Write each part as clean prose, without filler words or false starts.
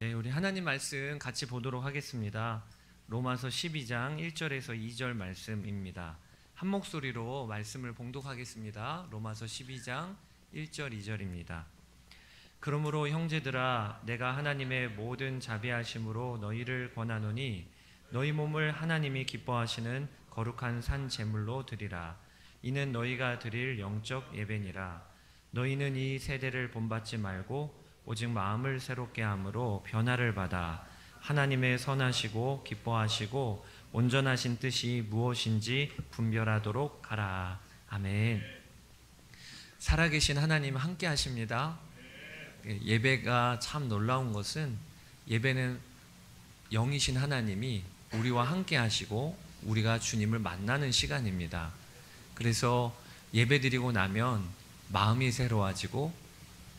네, 우리 하나님 말씀 같이 보도록 하겠습니다. 로마서 12장 1절에서 2절 말씀입니다. 한 목소리로 말씀을 봉독하겠습니다. 로마서 12장 1절 2절입니다. 그러므로 형제들아, 내가 하나님의 모든 자비하심으로 너희를 권하노니 너희 몸을 하나님이 기뻐하시는 거룩한 산 제물로 드리라. 이는 너희가 드릴 영적 예배니라. 너희는 이 세대를 본받지 말고 오직 마음을 새롭게 함으로 변화를 받아 하나님의 선하시고 기뻐하시고 온전하신 뜻이 무엇인지 분별하도록 하라. 아멘. 살아계신 하나님 함께 하십니다. 예배가 참 놀라운 것은, 예배는 영이신 하나님이 우리와 함께 하시고 우리가 주님을 만나는 시간입니다. 그래서 예배 드리고 나면 마음이 새로워지고,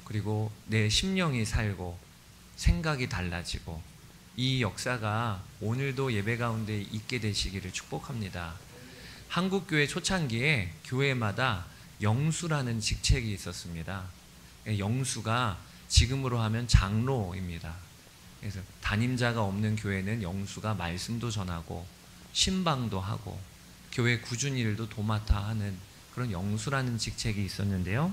그리고 내 심령이 살고 생각이 달라지고, 이 역사가 오늘도 예배 가운데 있게 되시기를 축복합니다. 한국교회 초창기에 교회마다 영수라는 직책이 있었습니다. 영수가 지금으로 하면 장로입니다. 그래서 담임자가 없는 교회는 영수가 말씀도 전하고 신방도 하고 교회 꾸준히 일도 도맡아 하는 그런 영수라는 직책이 있었는데요.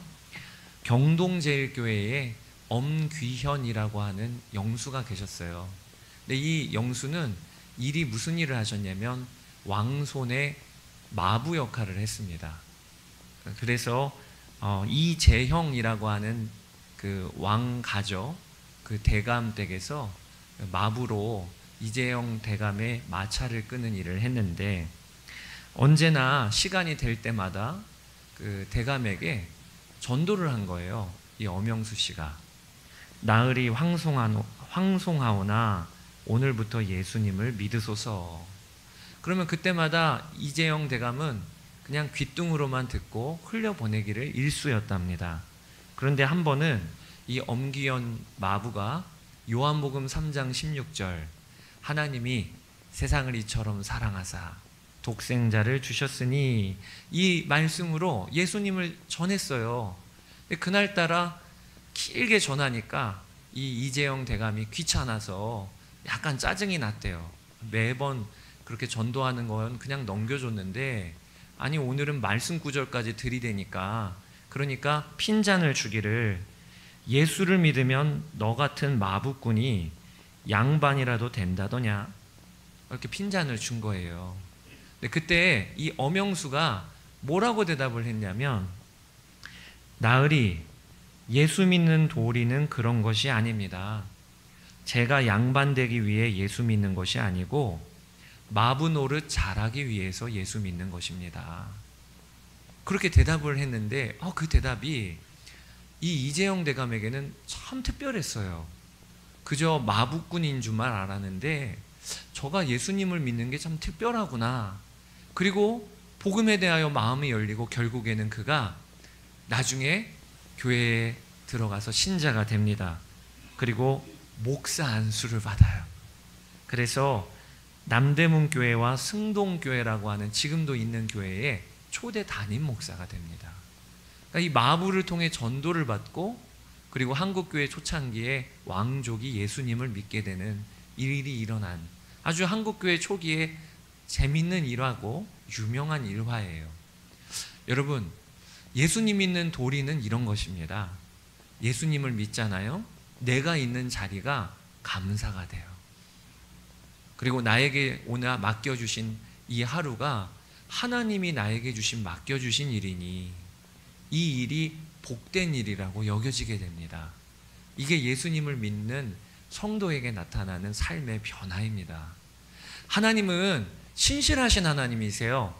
경동제일교회에 엄귀현이라고 하는 영수가 계셨어요. 근데 이 영수는 일이 무슨 일을 하셨냐면 왕손의 마부 역할을 했습니다. 그래서 이재형이라고 하는 그 왕가죠, 그 대감 댁에서 마부로 이재형 대감의 마차를 끄는 일을 했는데, 언제나 시간이 될 때마다 그 대감에게 전도를 한 거예요. 이 엄영수 씨가 나으리 황송하오나 오늘부터 예수님을 믿으소서. 그러면 그때마다 이재영 대감은 그냥 귓등으로만 듣고 흘려보내기를 일쑤였답니다. 그런데 한 번은 이 엄기현 마부가 요한복음 3장 16절 하나님이 세상을 이처럼 사랑하사 독생자를 주셨으니, 이 말씀으로 예수님을 전했어요. 그날따라 길게 전하니까 이 이재영 대감이 귀찮아서 약간 짜증이 났대요. 매번 그렇게 전도하는 건 그냥 넘겨줬는데, 아니 오늘은 말씀 구절까지 들이대니까, 그러니까 핀잔을 주기를, 예수를 믿으면 너 같은 마부꾼이 양반이라도 된다더냐, 이렇게 핀잔을 준 거예요. 근데 그때 이 엄영수가 뭐라고 대답을 했냐면, 나으리, 예수 믿는 도리는 그런 것이 아닙니다. 제가 양반 되기 위해 예수 믿는 것이 아니고 마부 노릇 잘하기 위해서 예수 믿는 것입니다. 그렇게 대답을 했는데 그 대답이 이 이재영 대감에게는 참 특별했어요. 그저 마부꾼인 줄만 알았는데 저가 예수님을 믿는 게 참 특별하구나. 그리고 복음에 대하여 마음이 열리고 결국에는 그가 나중에 교회에 들어가서 신자가 됩니다. 그리고 목사 안수를 받아요. 그래서 남대문교회와 승동교회라고 하는 지금도 있는 교회에 초대 담임 목사가 됩니다. 그러니까 이 마부를 통해 전도를 받고, 그리고 한국교회 초창기에 왕족이 예수님을 믿게 되는 일이 일어난 아주 한국교회 초기에 재밌는 일화고 유명한 일화예요. 여러분, 예수님 믿는 도리는 이런 것입니다. 예수님을 믿잖아요. 내가 있는 자리가 감사가 돼요. 그리고 나에게 오늘 맡겨주신 이 하루가 하나님이 나에게 맡겨주신 일이니 이 일이 복된 일이라고 여겨지게 됩니다. 이게 예수님을 믿는 성도에게 나타나는 삶의 변화입니다. 하나님은 신실하신 하나님이세요.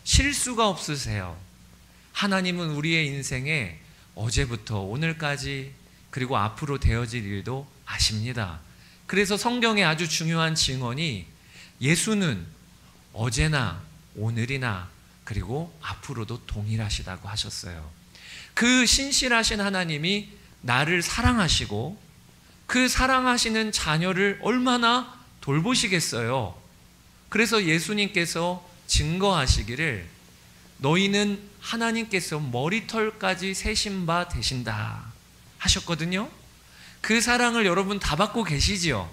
실수가 없으세요. 하나님은 우리의 인생에 어제부터 오늘까지 그리고 앞으로 되어질 일도 아십니다. 그래서 성경의 아주 중요한 증언이 예수는 어제나 오늘이나 그리고 앞으로도 동일하시다고 하셨어요. 그 신실하신 하나님이 나를 사랑하시고 그 사랑하시는 자녀를 얼마나 돌보시겠어요. 그래서 예수님께서 증거하시기를 너희는 하나님께서 머리털까지 세신 바 되신다 하셨거든요. 그 사랑을 여러분 다 받고 계시지요?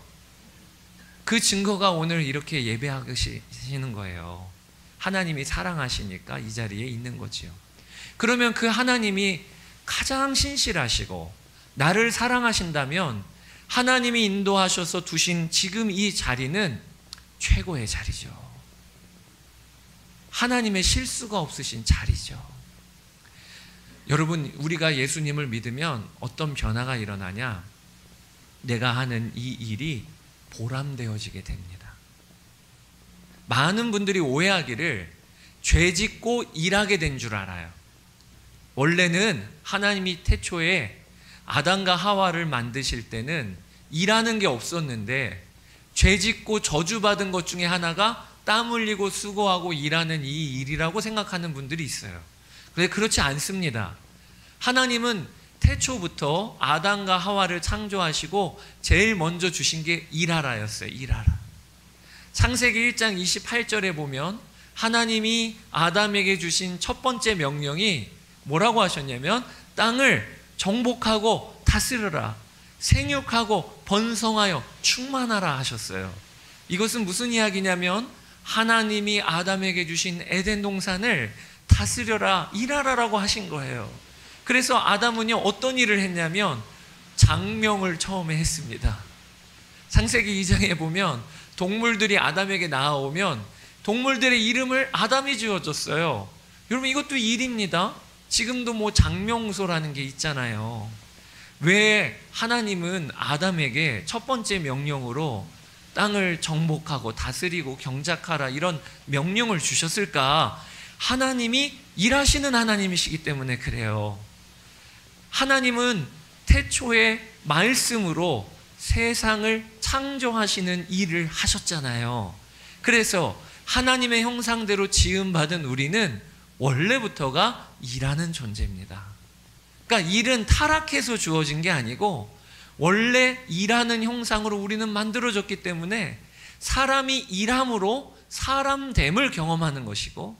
그 증거가 오늘 이렇게 예배하시는 거예요. 하나님이 사랑하시니까 이 자리에 있는 거지요. 그러면 그 하나님이 가장 신실하시고 나를 사랑하신다면 하나님이 인도하셔서 두신 지금 이 자리는 최고의 자리죠. 하나님의 실수가 없으신 자리죠. 여러분, 우리가 예수님을 믿으면 어떤 변화가 일어나냐? 내가 하는 이 일이 보람되어지게 됩니다. 많은 분들이 오해하기를 죄 짓고 일하게 된 줄 알아요. 원래는 하나님이 태초에 아담과 하와를 만드실 때는 일하는 게 없었는데 죄 짓고 저주받은 것 중에 하나가 땀 흘리고 수고하고 일하는 이 일이라고 생각하는 분들이 있어요. 그런데 그렇지 않습니다. 하나님은 태초부터 아담과 하와를 창조하시고 제일 먼저 주신 게 일하라였어요. 일하라. 창세기 1장 28절에 보면 하나님이 아담에게 주신 첫 번째 명령이 뭐라고 하셨냐면 땅을 정복하고 다스려라, 생육하고 번성하여 충만하라 하셨어요. 이것은 무슨 이야기냐면 하나님이 아담에게 주신 에덴 동산을 다스려라, 일하라라고 하신 거예요. 그래서 아담은요, 어떤 일을 했냐면 장명을 처음에 했습니다. 창세기 2장에 보면 동물들이 아담에게 나아오면 동물들의 이름을 아담이 지어줬어요. 여러분, 이것도 일입니다. 지금도 뭐 장명소라는 게 있잖아요. 왜 하나님은 아담에게 첫 번째 명령으로 땅을 정복하고 다스리고 경작하라 이런 명령을 주셨을까? 하나님이 일하시는 하나님이시기 때문에 그래요. 하나님은 태초에 말씀으로 세상을 창조하시는 일을 하셨잖아요. 그래서 하나님의 형상대로 지음받은 우리는 원래부터가 일하는 존재입니다. 그러니까 일은 타락해서 주어진 게 아니고 원래 일하는 형상으로 우리는 만들어졌기 때문에 사람이 일함으로 사람됨을 경험하는 것이고,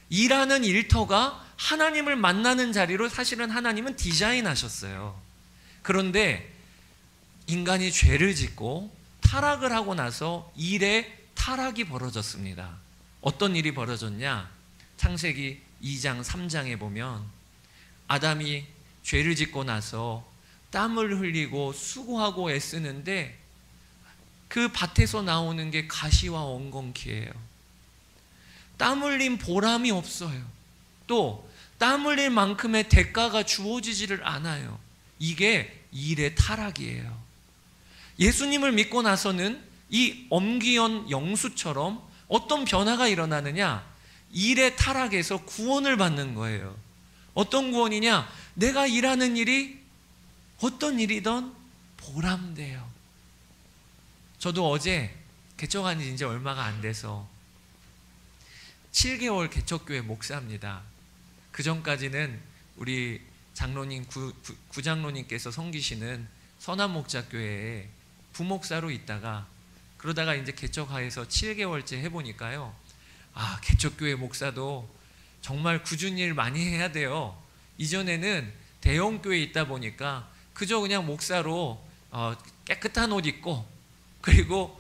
일하는 일터가 하나님을 만나는 자리로 사실은 하나님은 디자인하셨어요. 그런데 인간이 죄를 짓고 타락을 하고 나서 일에 타락이 벌어졌습니다. 어떤 일이 벌어졌냐? 창세기 2장 3장에 보면 아담이 죄를 짓고 나서 땀을 흘리고 수고하고 애쓰는데 그 밭에서 나오는 게 가시와 엉겅퀴예요. 땀 흘린 보람이 없어요. 또 땀 흘릴 만큼의 대가가 주어지지를 않아요. 이게 일의 타락이에요. 예수님을 믿고 나서는 이 엄기연 영수처럼 어떤 변화가 일어나느냐? 일의 타락에서 구원을 받는 거예요. 어떤 구원이냐? 내가 일하는 일이 어떤 일이든 보람돼요. 저도 어제 개척한 지 이제 얼마가 안 돼서 7개월 개척교회 목사입니다. 그 전까지는 우리 장로님, 구장로님께서 섬기시는 선한목자교회에 부목사로 있다가 그러다가 이제 개척하여서 7개월째 해보니까요, 개척교회 목사도 정말 꾸준히 일 많이 해야 돼요. 이전에는 대형교회에 있다 보니까 그저 그냥 목사로 깨끗한 옷 입고, 그리고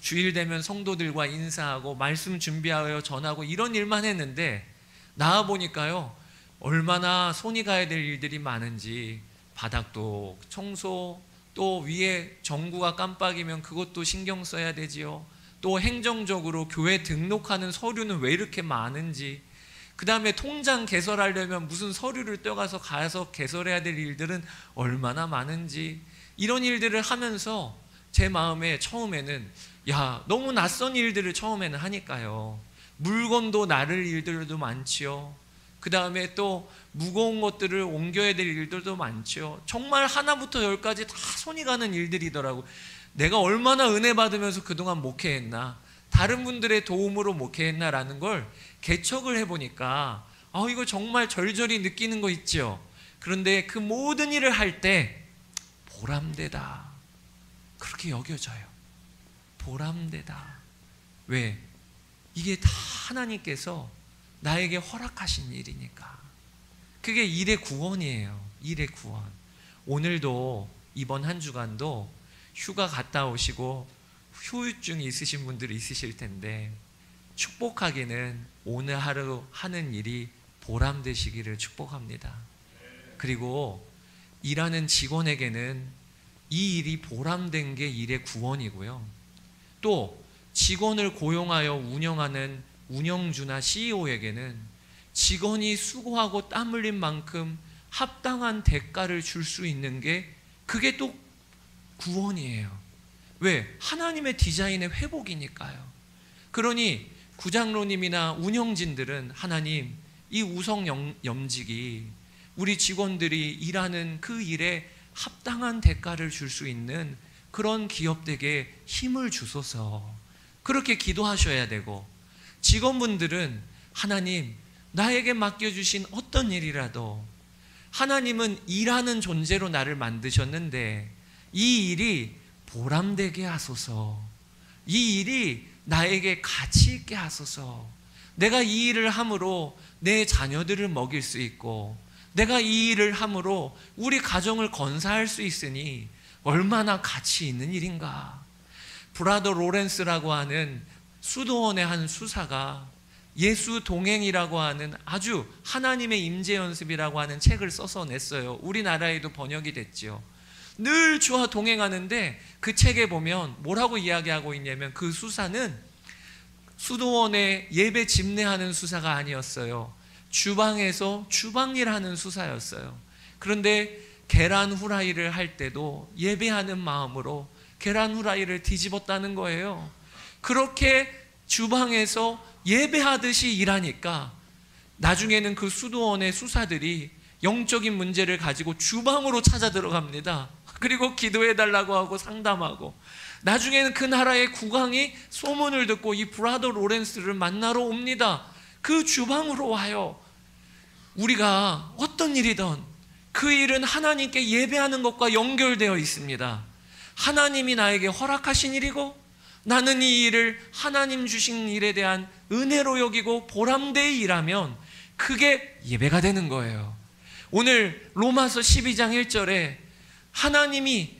주일 되면 성도들과 인사하고 말씀 준비하여 전하고 이런 일만 했는데, 나와 보니까요 얼마나 손이 가야 될 일들이 많은지, 바닥도 청소, 또 위에 전구가 깜빡이면 그것도 신경 써야 되지요. 또 행정적으로 교회 등록하는 서류는 왜 이렇게 많은지, 그 다음에 통장 개설하려면 무슨 서류를 가서 개설해야 될 일들은 얼마나 많은지, 이런 일들을 하면서 제 마음에 처음에는 너무 낯선 일들을 처음에는 하니까요, 물건도 나를 일들도 많지요. 그 다음에 또 무거운 것들을 옮겨야 될 일들도 많지요. 정말 하나부터 열까지 다 손이 가는 일들이더라고. 내가 얼마나 은혜 받으면서 그동안 목회했나, 다른 분들의 도움으로 목회했나라는 걸 개척을 해보니까 이거 정말 절절히 느끼는 거 있죠. 그런데 그 모든 일을 할 때 보람되다, 그렇게 여겨져요. 보람되다. 왜? 이게 다 하나님께서 나에게 허락하신 일이니까. 그게 일의 구원이에요. 일의 구원. 오늘도 이번 한 주간도 휴가 갔다 오시고 후유증이 있으신 분들이 있으실 텐데 축복하기는 오늘 하루 하는 일이 보람되시기를 축복합니다. 그리고 일하는 직원에게는 이 일이 보람된 게 일의 구원이고요. 또 직원을 고용하여 운영하는 운영주나 CEO에게는 직원이 수고하고 땀 흘린 만큼 합당한 대가를 줄 수 있는 게 그게 또 구원이에요. 왜? 하나님의 디자인의 회복이니까요. 그러니 구장로님이나 운영진들은 하나님, 이 우성 염직이 우리 직원들이 일하는 그 일에 합당한 대가를 줄 수 있는 그런 기업들에게 힘을 주소서, 그렇게 기도하셔야 되고, 직원분들은 하나님, 나에게 맡겨주신 어떤 일이라도 하나님은 일하는 존재로 나를 만드셨는데 이 일이 보람되게 하소서, 이 일이 나에게 가치 있게 하소서, 내가 이 일을 함으로 내 자녀들을 먹일 수 있고 내가 이 일을 함으로 우리 가정을 건사할 수 있으니 얼마나 가치 있는 일인가. 브라더 로렌스라고 하는 수도원의 한 수사가 예수 동행이라고 하는 아주 하나님의 임재 연습이라고 하는 책을 써서 냈어요. 우리나라에도 번역이 됐죠. 늘 주와 동행하는데 그 책에 보면 뭐라고 이야기하고 있냐면 그 수사는 수도원에 예배 집례하는 수사가 아니었어요. 주방에서 주방일 하는 수사였어요. 그런데 계란 후라이를 할 때도 예배하는 마음으로 계란 후라이를 뒤집었다는 거예요. 그렇게 주방에서 예배하듯이 일하니까 나중에는 그 수도원의 수사들이 영적인 문제를 가지고 주방으로 찾아 들어갑니다. 그리고 기도해달라고 하고 상담하고, 나중에는 그 나라의 국왕이 소문을 듣고 이 브라더 로렌스를 만나러 옵니다. 그 주방으로 와요. 우리가 어떤 일이든 그 일은 하나님께 예배하는 것과 연결되어 있습니다. 하나님이 나에게 허락하신 일이고 나는 이 일을 하나님 주신 일에 대한 은혜로 여기고 보람되이 일하면 그게 예배가 되는 거예요. 오늘 로마서 12장 1절에 하나님이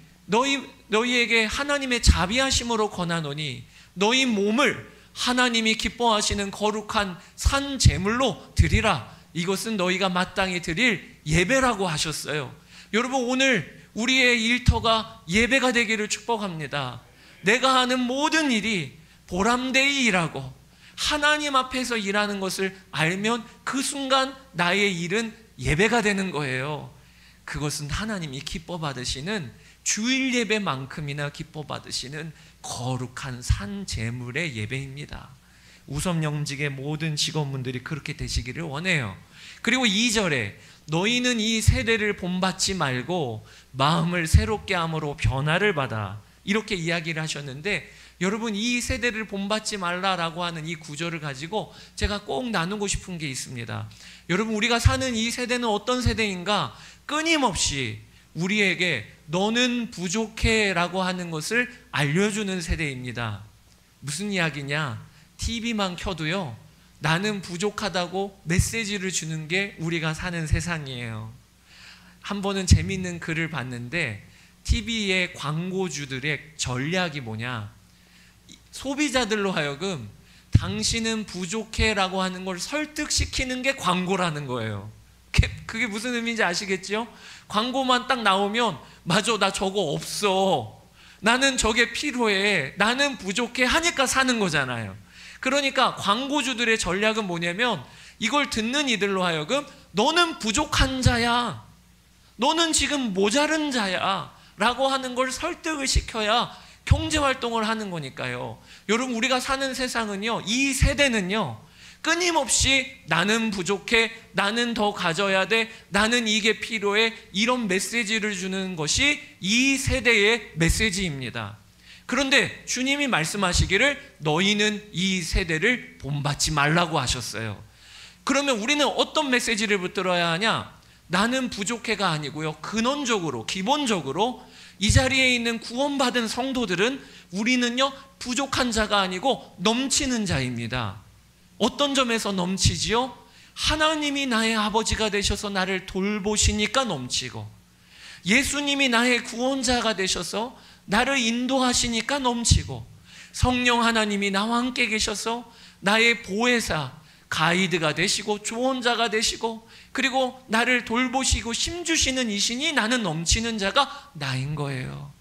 너희에게 하나님의 자비하심으로 권하노니 너희 몸을 하나님이 기뻐하시는 거룩한 산 제물로 드리라. 이것은 너희가 마땅히 드릴 예배라고 하셨어요. 여러분, 오늘 우리의 일터가 예배가 되기를 축복합니다. 내가 하는 모든 일이 보람되이 일하고 하나님 앞에서 일하는 것을 알면 그 순간 나의 일은 예배가 되는 거예요. 그것은 하나님이 기뻐 받으시는 주일 예배만큼이나 기뻐 받으시는 거룩한 산 제물의 예배입니다. 우섬영직의 모든 직원분들이 그렇게 되시기를 원해요. 그리고 2절에 너희는 이 세대를 본받지 말고 마음을 새롭게 함으로 변화를 받아, 이렇게 이야기를 하셨는데, 여러분, 이 세대를 본받지 말라라고 하는 이 구절을 가지고 제가 꼭 나누고 싶은 게 있습니다. 여러분, 우리가 사는 이 세대는 어떤 세대인가? 끊임없이 우리에게 너는 부족해 라고 하는 것을 알려주는 세대입니다. 무슨 이야기냐? TV만 켜도요, 나는 부족하다고 메시지를 주는 게 우리가 사는 세상이에요. 한 번은 재밌는 글을 봤는데 TV의 광고주들의 전략이 뭐냐, 소비자들로 하여금 당신은 부족해 라고 하는 걸 설득시키는 게 광고라는 거예요. 그게 무슨 의미인지 아시겠죠? 광고만 딱 나오면 맞아, 나 저거 없어, 나는 저게 필요해, 나는 부족해 하니까 사는 거잖아요. 그러니까 광고주들의 전략은 뭐냐면 이걸 듣는 이들로 하여금 너는 부족한 자야, 너는 지금 모자른 자야 라고 하는 걸 설득을 시켜야 경제활동을 하는 거니까요. 여러분, 우리가 사는 세상은요, 이 세대는요, 끊임없이 나는 부족해, 나는 더 가져야 돼, 나는 이게 필요해, 이런 메시지를 주는 것이 이 세대의 메시지입니다. 그런데 주님이 말씀하시기를 너희는 이 세대를 본받지 말라고 하셨어요. 그러면 우리는 어떤 메시지를 붙들어야 하냐? 나는 부족해가 아니고요, 근원적으로, 기본적으로 이 자리에 있는 구원받은 성도들은 우리는요, 부족한 자가 아니고 넘치는 자입니다. 어떤 점에서 넘치지요? 하나님이 나의 아버지가 되셔서 나를 돌보시니까 넘치고, 예수님이 나의 구원자가 되셔서 나를 인도하시니까 넘치고, 성령 하나님이 나와 함께 계셔서 나의 보혜사, 가이드가 되시고 조언자가 되시고, 그리고 나를 돌보시고 힘주시는 이신이 나는 넘치는 자가 나인 거예요.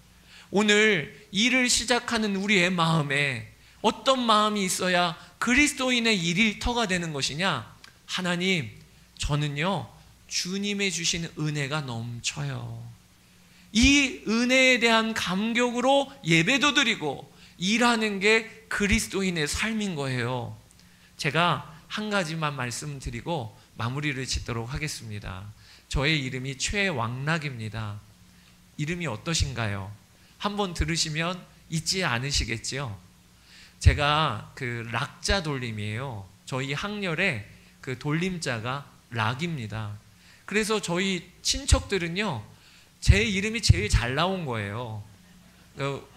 오늘 일을 시작하는 우리의 마음에 어떤 마음이 있어야 그리스도인의 일일터가 되는 것이냐? 하나님, 저는요 주님의 주신 은혜가 넘쳐요. 이 은혜에 대한 감격으로 예배도 드리고 일하는 게 그리스도인의 삶인 거예요. 제가 한 가지만 말씀드리고 마무리를 짓도록 하겠습니다. 저의 이름이 최왕락입니다. 이름이 어떠신가요? 한번 들으시면 잊지 않으시겠죠? 제가 그 락자 돌림이에요. 저희 학렬에 그 돌림자가 락입니다. 그래서 저희 친척들은요 제 이름이 제일 잘 나온 거예요.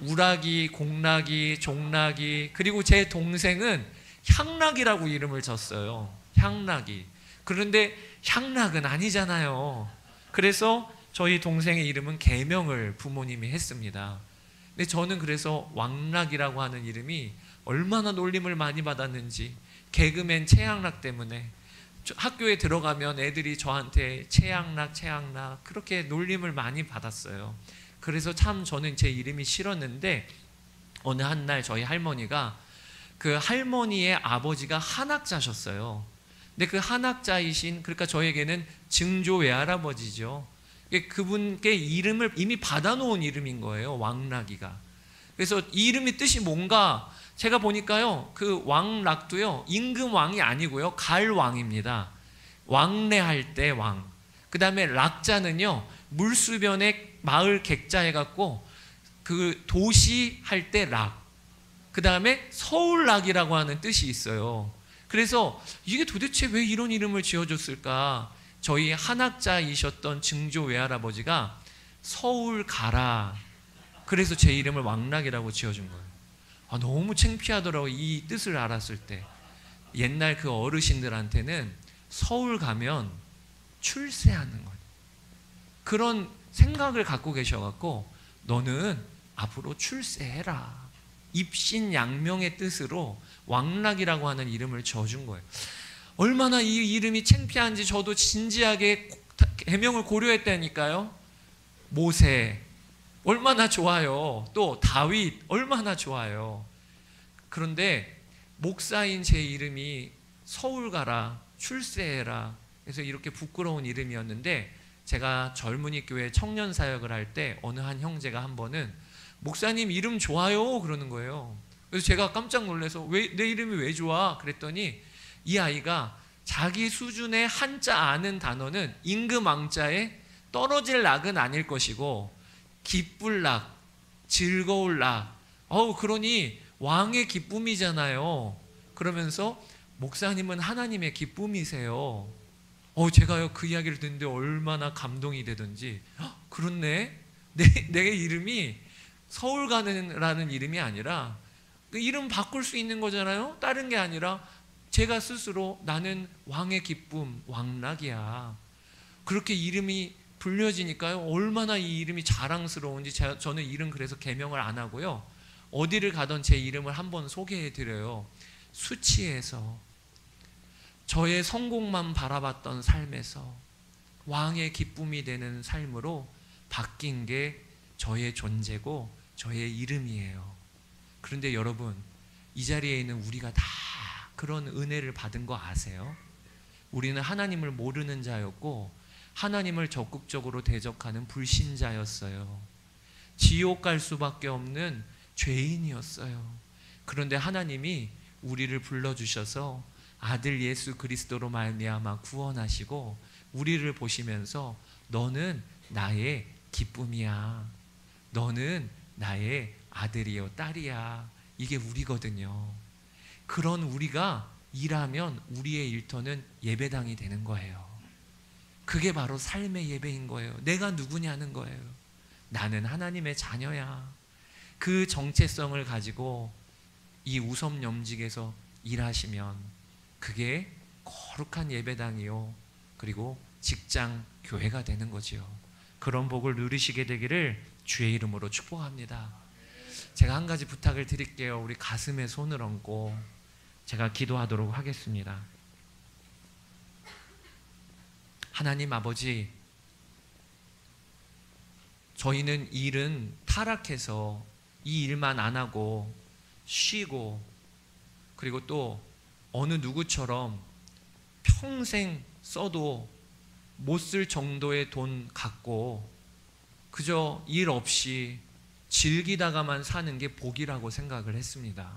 우락이, 공락이, 종락이, 그리고 제 동생은 향락이라고 이름을 졌어요. 향락이. 그런데 향락은 아니잖아요. 그래서 저희 동생의 이름은 계명을 부모님이 했습니다. 근데 저는 그래서 왕락이라고 하는 이름이 얼마나 놀림을 많이 받았는지, 개그맨 최양락 때문에 학교에 들어가면 애들이 저한테 최양락 그렇게 놀림을 많이 받았어요. 그래서 참 저는 제 이름이 싫었는데, 어느 한 날 저희 할머니가, 그 할머니의 아버지가 한학자셨어요. 근데 그 한학자이신, 그러니까 저에게는 증조 외할아버지죠. 그분께 이름을 이미 받아놓은 이름인 거예요, 왕락이가. 그래서 이 이름의 뜻이 뭔가 제가 보니까요, 그 왕락도요 임금 왕이 아니고요 갈왕입니다. 왕래할 때 왕. 그 다음에 락자는요 물수변에 마을 객자 해갖고 그 도시 할 때 락. 그 다음에 서울락이라고 하는 뜻이 있어요. 그래서 이게 도대체 왜 이런 이름을 지어줬을까? 저희 한학자이셨던 증조 외할아버지가 서울 가라, 그래서 제 이름을 왕락이라고 지어준 거예요. 너무 창피하더라고요, 이 뜻을 알았을 때. 옛날 그 어르신들한테는 서울 가면 출세하는 거예요. 그런 생각을 갖고 계셔갖고 너는 앞으로 출세해라, 입신양명의 뜻으로 왕락이라고 하는 이름을 지어준 거예요. 얼마나 이 이름이 창피한지 저도 진지하게 계명을 고려했다니까요. 모세 얼마나 좋아요. 또 다윗 얼마나 좋아요. 그런데 목사인 제 이름이 서울 가라, 출세해라, 그래서 이렇게 부끄러운 이름이었는데, 제가 젊은이 교회 청년 사역을 할 때 어느 한 형제가 한 번은 목사님 이름 좋아요 그러는 거예요. 그래서 제가 깜짝 놀라서 왜, 내 이름이 왜 좋아? 그랬더니 이 아이가 자기 수준의 한자 아는 단어는 임금왕자에 떨어질 락은 아닐 것이고 기쁠 락, 즐거울 락, 그러니 왕의 기쁨이잖아요. 그러면서 목사님은 하나님의 기쁨이세요. 제가요 그 이야기를 듣는데 얼마나 감동이 되던지, 그렇네, 내 이름이 서울 가는라는 이름이 아니라 그 이름 바꿀 수 있는 거잖아요. 다른 게 아니라 제가 스스로 나는 왕의 기쁨, 왕락이야, 그렇게 이름이 불려지니까요 얼마나 이 이름이 자랑스러운지. 저는 이름 그래서 개명을 안 하고요, 어디를 가던 제 이름을 한번 소개해 드려요. 수치에서, 저의 성공만 바라봤던 삶에서 왕의 기쁨이 되는 삶으로 바뀐 게 저의 존재고 저의 이름이에요. 그런데 여러분, 이 자리에 있는 우리가 다 그런 은혜를 받은 거 아세요? 우리는 하나님을 모르는 자였고 하나님을 적극적으로 대적하는 불신자였어요. 지옥 갈 수밖에 없는 죄인이었어요. 그런데 하나님이 우리를 불러주셔서 아들 예수 그리스도로 말미암아 구원하시고 우리를 보시면서 너는 나의 기쁨이야, 너는 나의 아들이요 딸이야, 이게 우리거든요. 그런 우리가 일하면 우리의 일터는 예배당이 되는 거예요. 그게 바로 삶의 예배인 거예요. 내가 누구냐는 거예요. 나는 하나님의 자녀야. 그 정체성을 가지고 이 우섬염직에서 일하시면 그게 거룩한 예배당이요, 그리고 직장 교회가 되는 거지요. 그런 복을 누리시게 되기를 주의 이름으로 축복합니다. 제가 한 가지 부탁을 드릴게요. 우리 가슴에 손을 얹고 제가 기도하도록 하겠습니다. 하나님 아버지, 저희는 일은 타락해서 이 일만 안 하고 쉬고, 그리고 또 어느 누구처럼 평생 써도 못 쓸 정도의 돈 갖고 그저 일 없이 즐기다가만 사는 게 복이라고 생각을 했습니다.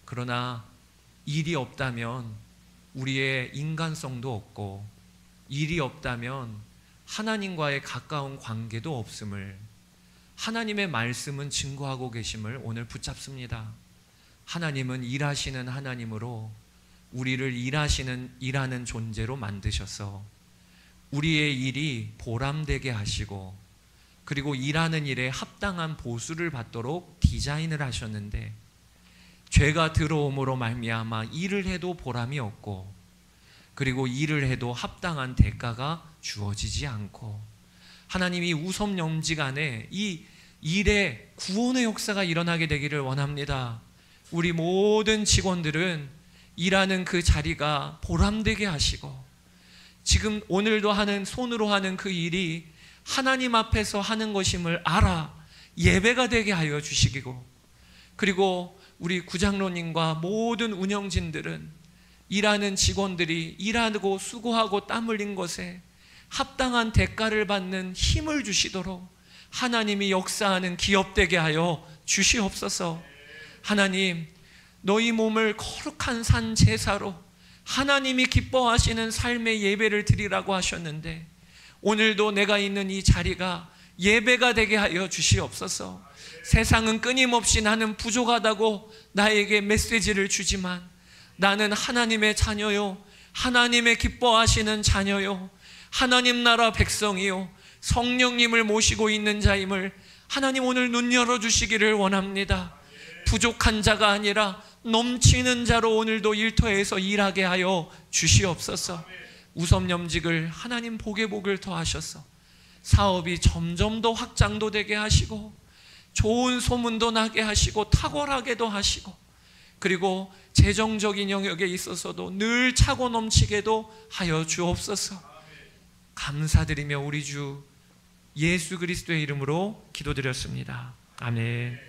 그러나 일이 없다면 우리의 인간성도 없고, 일이 없다면 하나님과의 가까운 관계도 없음을, 하나님의 말씀은 증거하고 계심을 오늘 붙잡습니다. 하나님은 일하시는 하나님으로 우리를 일하는 존재로 만드셔서 우리의 일이 보람되게 하시고, 그리고 일하는 일에 합당한 보수를 받도록 디자인을 하셨는데, 죄가 들어옴으로 말미암아 일을 해도 보람이 없고, 그리고 일을 해도 합당한 대가가 주어지지 않고, 하나님이 우섭염직 안에 이 일의 구원의 역사가 일어나게 되기를 원합니다. 우리 모든 직원들은 일하는 그 자리가 보람되게 하시고, 지금 오늘도 하는, 손으로 하는 그 일이 하나님 앞에서 하는 것임을 알아 예배가 되게 하여 주시고, 그리고 우리 구장로님과 모든 운영진들은 일하는 직원들이 일하고 수고하고 땀 흘린 것에 합당한 대가를 받는 힘을 주시도록 하나님이 역사하는 기업 되게 하여 주시옵소서. 하나님, 너희 몸을 거룩한 산 제사로 하나님이 기뻐하시는 삶의 예배를 드리라고 하셨는데, 오늘도 내가 있는 이 자리가 예배가 되게 하여 주시옵소서. 세상은 끊임없이 나는 부족하다고 나에게 메시지를 주지만, 나는 하나님의 자녀요, 하나님의 기뻐하시는 자녀요, 하나님 나라 백성이요, 성령님을 모시고 있는 자임을 하나님 오늘 눈 열어주시기를 원합니다. 부족한 자가 아니라 넘치는 자로 오늘도 일터에서 일하게 하여 주시옵소서. 우섭염직을 하나님 복의 복을 더하셔서 사업이 점점 더 확장도 되게 하시고, 좋은 소문도 나게 하시고, 탁월하게도 하시고, 그리고 재정적인 영역에 있어서도 늘 차고 넘치게도 하여 주옵소서. 감사드리며 우리 주 예수 그리스도의 이름으로 기도드렸습니다. 아멘.